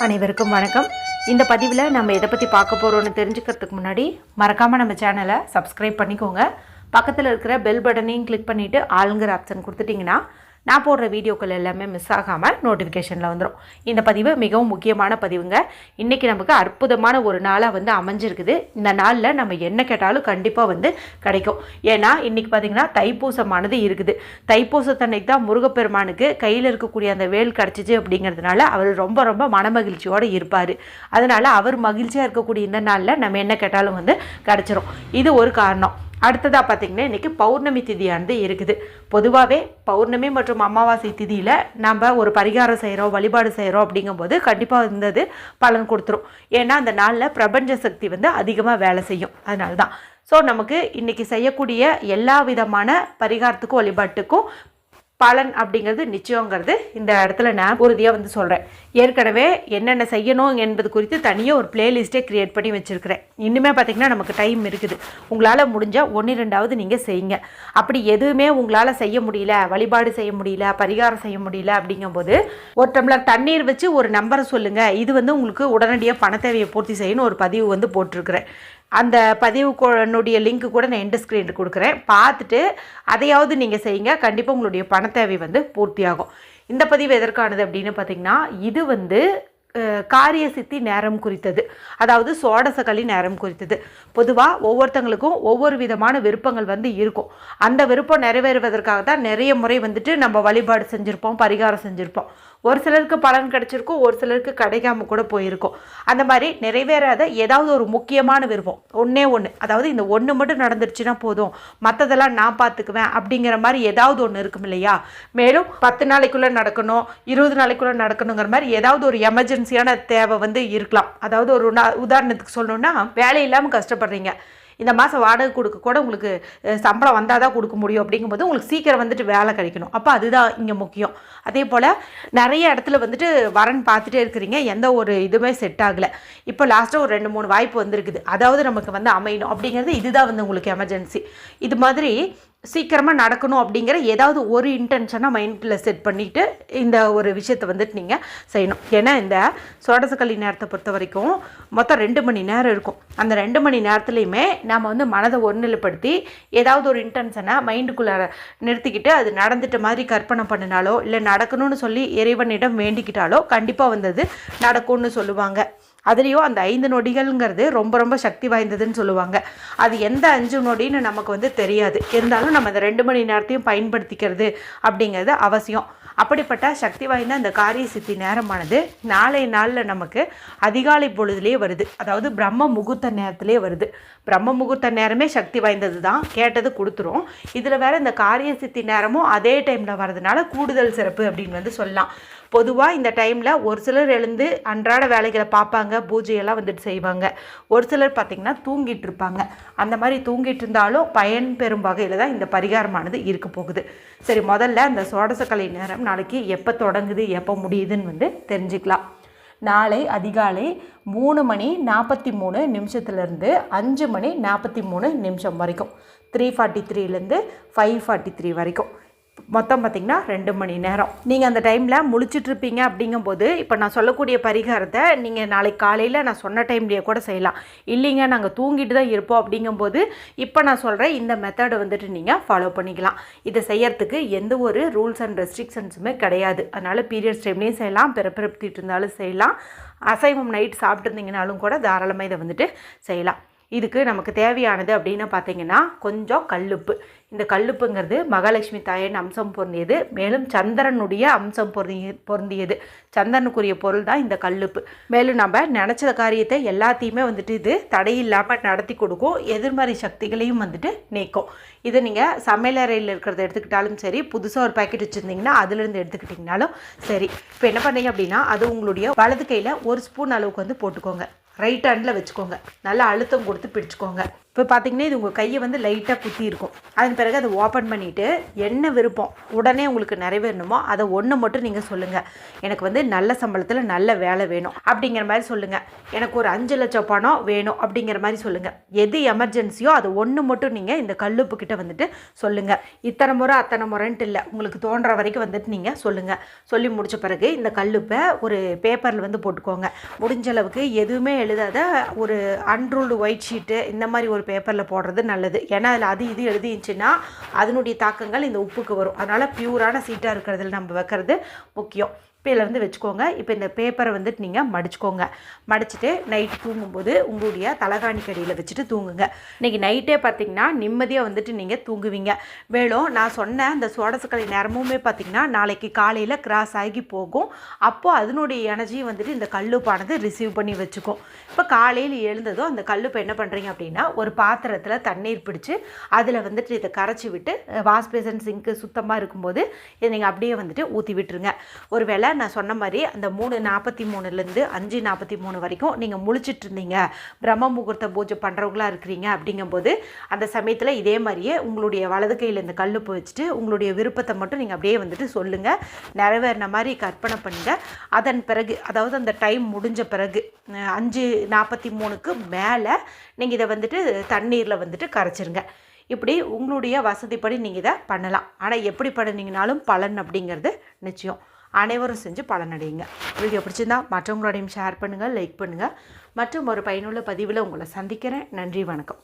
அனைவருக்கும் வணக்கம். இந்த பதிவில் நம்ம எதை பற்றி பார்க்க போகிறோன்னு தெரிஞ்சுக்கிறதுக்கு முன்னாடி மறக்காமல் நம்ம சேனலை சப்ஸ்கிரைப் பண்ணிக்கோங்க. பக்கத்தில் இருக்கிற பெல் பட்டனையும் கிளிக் பண்ணிவிட்டு ஆளுங்கிற ஆப்ஷன் கொடுத்துட்டிங்கன்னா நான் போடுற வீடியோக்கள் எல்லாமே மிஸ் ஆகாமல் நோட்டிஃபிகேஷனில் வந்துடும். இந்த பதிவு மிகவும் முக்கியமான பதிவுங்க. இன்றைக்கி நமக்கு அற்புதமான ஒரு நாளாக அமைஞ்சிருக்குது. இந்த நாளில் நம்ம என்ன கேட்டாலும் கண்டிப்பாக கிடைக்கும். ஏன்னா இன்றைக்கி பார்த்திங்கன்னா தைப்பூசமானது இருக்குது. தைப்பூசத்தன்னைக்கு தான் முருகப்பெருமானுக்கு கையில் இருக்கக்கூடிய அந்த வேல் கிடச்சிச்சு அப்படிங்கிறதுனால அவர் ரொம்ப ரொம்ப மனமகிழ்ச்சியோடு இருப்பார். அதனால் அவர் மகிழ்ச்சியாக இருக்கக்கூடிய இந்த நாளில் நம்ம என்ன கேட்டாலும் கிடச்சிரும். இது ஒரு காரணம். அடுத்ததாக பார்த்திங்கன்னா இன்றைக்கி பௌர்ணமி திதியானது இருக்குது. பொதுவாகவே பௌர்ணமி மற்றும் அமாவாசை திதியில் நம்ம ஒரு பரிகாரம் செய்கிறோம், வழிபாடு செய்கிறோம் அப்படிங்கும்போது கண்டிப்பாக இருந்தது பலன் கொடுத்துரும். ஏன்னா அந்த நாளில் பிரபஞ்ச சக்தி அதிகமாக வேலை செய்யும். அதனால தான் நமக்கு இன்றைக்கி செய்யக்கூடிய எல்லா விதமான பரிகாரத்துக்கும் வழிபாட்டுக்கும் பலன் அப்படிங்கிறது நிச்சயங்கிறது இந்த இடத்துல நான் உறுதியாக சொல்கிறேன். ஏற்கனவே என்னென்ன செய்யணும் என்பது குறித்து தனியாக ஒரு பிளேலிஸ்ட்டே க்ரியேட் பண்ணி வச்சுருக்கிறேன். இன்னுமே பார்த்திங்கன்னா நமக்கு டைம் இருக்குது. உங்களால் முடிஞ்சால் 1-2 நீங்கள் செய்யுங்க. அப்படி எதுவுமே உங்களால் செய்ய முடியல, வழிபாடு செய்ய முடியல, பரிகாரம் செய்ய முடியல அப்படிங்கும்போது ஒரு டம்ளர் தண்ணீர் வச்சு ஒரு நம்பரை சொல்லுங்கள். இது உங்களுக்கு உடனடியாக பண தேவையை பூர்த்தி செய்யணும் ஒரு பதிவு போட்டிருக்கிறேன். அந்த பதிவுனுடைய லிங்க்கு கூட நான் எண்ட் ஸ்க்ரீனுக்கு கொடுக்குறேன். பார்த்துட்டு அதையாவது நீங்கள் செய்யுங்க. கண்டிப்பாக உங்களுடைய பண தேவை பூர்த்தியாகும். இந்த பதிவு எதற்கானது அப்படின்னு பார்த்திங்கன்னா இது காரிய சித்தி நேரம் குறித்தது, அதாவது சோடசகளி நேரம் குறித்தது. பொதுவாக ஒவ்வொருத்தங்களுக்கும் ஒவ்வொரு விதமான விருப்பங்கள் இருக்கும். அந்த விருப்பம் நிறைவேறுவதற்காக தான் நிறைய முறை நம்ம வழிபாடு செஞ்சுருப்போம், பரிகாரம் செஞ்சுருப்போம். ஒரு சிலருக்கு பலன் கிடைச்சிருக்கும், ஒரு சிலருக்கு கிடைக்காம கூட போயிருக்கும். அந்த மாதிரி நிறைவேறாத ஏதாவது ஒரு முக்கியமான விருப்பம் ஒன்றே ஒன்று, அதாவது இந்த ஒன்று மட்டும் நடந்துருச்சுன்னா போதும், மற்றதெல்லாம் நான் பார்த்துக்குவேன் அப்படிங்கிற மாதிரி ஏதாவது ஒன்று இருக்கும் இல்லையா? மேலும் 10 நாளைக்குள்ளே நடக்கணும், 20 நாளைக்குள்ளே நடக்கணுங்கிற மாதிரி ஏதாவது ஒரு எமர்ஜென்சியான தேவை இருக்கலாம். அதாவது ஒரு உதாரணத்துக்கு சொல்லணும்னா, வேலை இல்லாமல் கஷ்டப்படுறீங்க, இந்த மாதம் வாடகை கொடுக்க கூட உங்களுக்கு சம்பளம் வந்தால் தான் கொடுக்க முடியும். அப்படிங்கும்போது உங்களுக்கு சீக்கிரம் வேலை கிடைக்கணும். அப்போ அதுதான் இங்கே முக்கியம். அதே போல் நிறைய இடத்துல வரன் பார்த்துட்டே இருக்கிறீங்க, எந்த ஒரு இதுவுமே செட் ஆகலை. இப்போ லாஸ்ட்டாக ஒரு 2-3 வாய்ப்பு வந்திருக்குது, அதாவது நமக்கு அமையணும் அப்படிங்கிறது இதுதான் உங்களுக்கு எமர்ஜென்சி. இது மாதிரி சீக்கிரமாக நடக்கணும் அப்படிங்கிற ஏதாவது ஒரு இன்டென்ஷனாக மைண்டில் செட் பண்ணிவிட்டு இந்த ஒரு விஷயத்தை நீங்கள் செய்யணும். ஏன்னா இந்த சோடசக்கல்லி நேரத்தை பொறுத்த வரைக்கும் மொத்தம் 2 மணி நேரம் இருக்கும். அந்த 2 மணி நேரத்துலையுமே நம்ம மனதை ஒருநிலைப்படுத்தி ஏதாவது ஒரு இன்டென்ஷனை மைண்டுக்குள்ளே நிறுத்திக்கிட்டு அது நடந்துட்ட மாதிரி கற்பனை பண்ணினாலோ இல்லை நடக்கணும்னு சொல்லி இறைவனிடம் வேண்டிக்கிட்டாலோ கண்டிப்பாக நடக்கும்னு சொல்லுவாங்க. அதுலேயும் அந்த 5 நொடிகள்ங்கிறது ரொம்ப ரொம்ப சக்தி வாய்ந்ததுன்னு சொல்லுவாங்க. அது எந்த 5 நொடின்னு நமக்கு தெரியாது. இருந்தாலும் நம்ம அந்த 2 மணி நேரத்தையும் பயன்படுத்திக்கிறது அப்படிங்கிறது அவசியம். அப்படிப்பட்ட சக்தி வாய்ந்த அந்த காரிய சித்தி நேரமானது நாளைய நாளில் நமக்கு அதிகாலை பொழுதுலேயே வருது. அதாவது பிரம்ம முகூர்த்த நேரத்திலே வருது. பிரம்ம முகூர்த்த நேரமே சக்தி வாய்ந்தது தான், கேட்டது கொடுத்துரும். இதில் வேறு இந்த காரிய சித்தி நேரமும் அதே டைமில் வர்றதுனால கூடுதல் சிறப்பு அப்படின்னு சொல்லலாம். பொதுவாக இந்த டைமில் ஒரு சிலர் எழுந்து அன்றாட வேலைகளை பார்ப்பாங்க, பூஜையெல்லாம் செய்வாங்க. ஒரு சிலர் பார்த்திங்கன்னா தூங்கிட்டு இருப்பாங்க. அந்த மாதிரி தூங்கிட்டு இருந்தாலும் பயன் பெறும் வகையில் தான் இந்த பரிகாரமானது இருக்க போகுது. சரி, முதல்ல அந்த சோடசக்கலை நேரம் நாளைக்கு எப்போ தொடங்குது எப்போ முடியுதுன்னு தெரிஞ்சுக்கலாம். நாளை அதிகாலை 3:43 5:43 வரைக்கும், 3:43 5:43 வரைக்கும், மொத்தம் பார்த்திங்கன்னா 2 மணி நேரம் நீங்கள் அந்த டைமில் முழிச்சிட்ருப்பீங்க. அப்படிங்கும்போது இப்போ நான் சொல்லக்கூடிய பரிகாரத்தை நீங்கள் நாளைக்கு காலையில் நான் சொன்ன டைம்லேயே கூட செய்யலாம். இல்லைங்க நாங்கள் தூங்கிட்டு தான் இருப்போம் அப்படிங்கும்போது இப்போ நான் சொல்கிறேன் இந்த மெத்தடை நீங்கள் ஃபாலோ பண்ணிக்கலாம். இதை செய்யறதுக்கு எந்த ஒரு ரூல்ஸ் அண்ட் ரெஸ்ட்ரிக்ஷன்ஸுமே கிடையாது. அதனால் பீரியட்ஸ் டைம்லேயும் செய்யலாம், பிறப்பிட்டு இருந்தாலும் செய்யலாம், அசைவம் நைட் சாப்பிட்ருந்தீங்கனாலும் கூட தாராளமாக இதை செய்யலாம். இதுக்கு நமக்கு தேவையானது அப்படின்னு பார்த்திங்கன்னா கொஞ்சம் கல்லுப்பு. இந்த கல்லுப்புங்கிறது மகாலட்சுமி தாயின் அம்சம் பொருந்தியது, மேலும் சந்திரனுடைய அம்சம் பொருந்தியது. சந்திரனுக்குரிய பொருள் தான் இந்த கல்லுப்பு. மேலும் நம்ம நினச்ச காரியத்தை எல்லாத்தையுமே இது தடையில்லாமல் நடத்தி கொடுக்கும், எதிர்மறை சக்திகளையும் நீக்கும். இதை நீங்கள் சமையலறையில் இருக்கிறத எடுத்துக்கிட்டாலும் சரி, புதுசாக ஒரு பேக்கெட் வச்சுருந்தீங்கன்னா அதுலேருந்து எடுத்துக்கிட்டிங்கனாலும் சரி. இப்போ என்ன பண்ணீங்க அப்படின்னா, அது உங்களுடைய வலது கையில் 1 ஸ்பூன் அளவுக்கு போட்டுக்கோங்க. ரைட் ஹேண்டில் வச்சுக்கோங்க, நல்லா அழுத்தம் கொடுத்து பிடிச்சிக்கோங்க. இப்போ பார்த்தீங்கன்னா இது உங்கள் கையை வந்து லைட்டாக குத்தி இருக்கும். அதன் பிறகு அதை ஓப்பன் பண்ணிவிட்டு என்ன விருப்பம் உடனே உங்களுக்கு நிறைவேறணுமோ அதை ஒன்று மட்டும் நீங்கள் சொல்லுங்கள். எனக்கு வந்து நல்ல சம்பளத்தில் நல்ல வேலை வேணும் அப்படிங்கிற மாதிரி சொல்லுங்கள். எனக்கு ஒரு 5 லட்சம் பணம் வேணும் அப்படிங்கிற மாதிரி சொல்லுங்கள். எது எமர்ஜென்சியோ அது ஒன்று மட்டும் நீங்கள் இந்த கல்லுப்புக்கிட்ட வந்துட்டு சொல்லுங்கள். இத்தனை முறை அத்தனை முறைன்ட்டு இல்லை, உங்களுக்கு தோன்ற வரைக்கும் வந்துட்டு நீங்கள் சொல்லுங்கள். சொல்லி முடித்த பிறகு இந்த கல்லுப்பை ஒரு பேப்பரில் வந்து போட்டுக்கோங்க. முடிஞ்ச அளவுக்கு எதுவுமே எழுதாத ஒரு அன்ரூல்டு ஒயிட் ஷீட்டு இந்த மாதிரி ஒரு பேப்பரில் போடுறது நல்லது. ஏன்னா அதில் அது இது எழுதிச்சுன்னா அதனுடைய தாக்கங்கள் இந்த உப்புக்கு வரும். அதனால் பியூரான சீட்டாக இருக்கிறதுல நம்ம வைக்கிறது முக்கியம். இப்போ இதில் வந்து வச்சுக்கோங்க. இப்போ இந்த பேப்பரை வந்துட்டு நீங்கள் மடிச்சுக்கோங்க. மடிச்சுட்டு நைட்டு தூங்கும்போது உங்களுடைய தலகாணி கடியில் வச்சுட்டு தூங்குங்க. இன்றைக்கி நைட்டே பார்த்திங்கன்னா நிம்மதியாக வந்துட்டு நீங்கள் தூங்குவீங்க. மேலும் நான் சொன்ன அந்த சோடசக்கலை நேரமுமே பார்த்திங்கன்னா நாளைக்கு காலையில் கிராஸ் ஆகி போகும். அப்போது அதனுடைய எனர்ஜியும் வந்துட்டு இந்த கல்லுப்பானது ரிசீவ் பண்ணி வச்சுக்கும். இப்போ காலையில் எழுந்ததும் அந்த கல்லுப்பை என்ன பண்ணுறீங்க அப்படின்னா ஒரு பாத்திரத்தில் தண்ணீர் பிடிச்சி அதில் வந்துட்டு இதை கரைச்சி விட்டு வாஷ் பேசன் சிங்க்கு சுத்தமாக இருக்கும்போது இதை நீங்கள் அப்படியே வந்துட்டு ஊற்றி விட்டுருங்க. ஒரு வேளை நான் சொன்ன மாதிரி அந்த 3:43 5:43 வரைக்கும் நீங்கள் முழிச்சிட்டு இருந்தீங்க, பிரம்ம முகூர்த்த பூஜை பண்ணுறவங்களா இருக்கிறீங்க அப்படிங்கும்போது அந்த சமயத்தில் இதே மாதிரியே உங்களுடைய வலது கையில் இந்த கல்லுப்பு வச்சுட்டு உங்களுடைய விருப்பத்தை மட்டும் நீங்கள் அப்படியே வந்துட்டு சொல்லுங்கள். நிறைவேறின மாதிரி கற்பனை பண்ணுங்கள். அதன் பிறகு அதாவது அந்த டைம் முடிஞ்ச பிறகு 5:43க்கு மேலே நீங்கள் இதை வந்துட்டு தண்ணீரில் வந்துட்டு கரைச்சிருங்க. இப்படி உங்களுடைய வசதிப்படி நீங்கள் இதை பண்ணலாம். ஆனால் எப்படி பண்ணிங்கனாலும் பலன் அப்படிங்கிறது நிச்சயம். அனைவரும் செஞ்சு பலனடையுங்க. வீடியோ பிடிச்சிருந்தா மற்றவங்களோடையும் ஷேர் பண்ணுங்கள், லைக் பண்ணுங்கள். மற்றும் ஒரு பயனுள்ள பதிவில் உங்களை சந்திக்கிறேன். நன்றி, வணக்கம்.